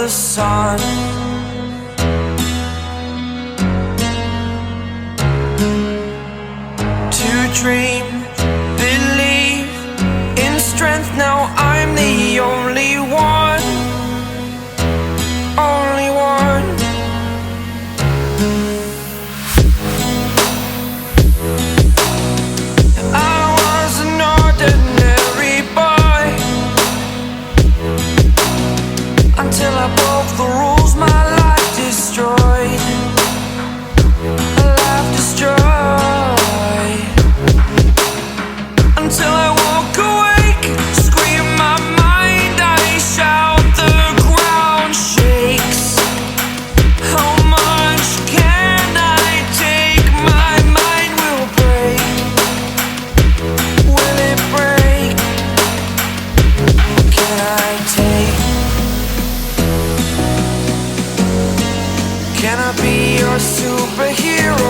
the sun. To dream, believe in strength. Now I'm the only one, only one. I was an ordinary boy until I broke the rules. My life destroyed, a life destroyed. Until I woke awake, scream my mind, I shout, the ground shakes. How much can I take? My mind will break. Will it break? Can I take? Can I be your superhero?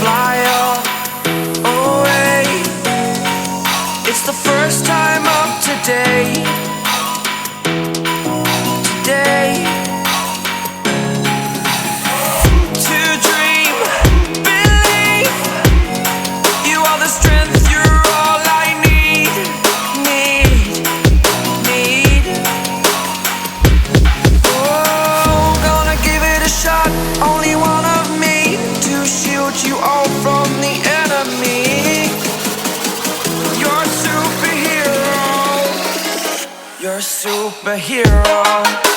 Fly away. It's the first time of today. Today. To dream, believe. You are the strength, you're all I need. Oh, gonna give it a shot. Only one of me to shield you all from the enemy. You're a superhero. You're a superhero.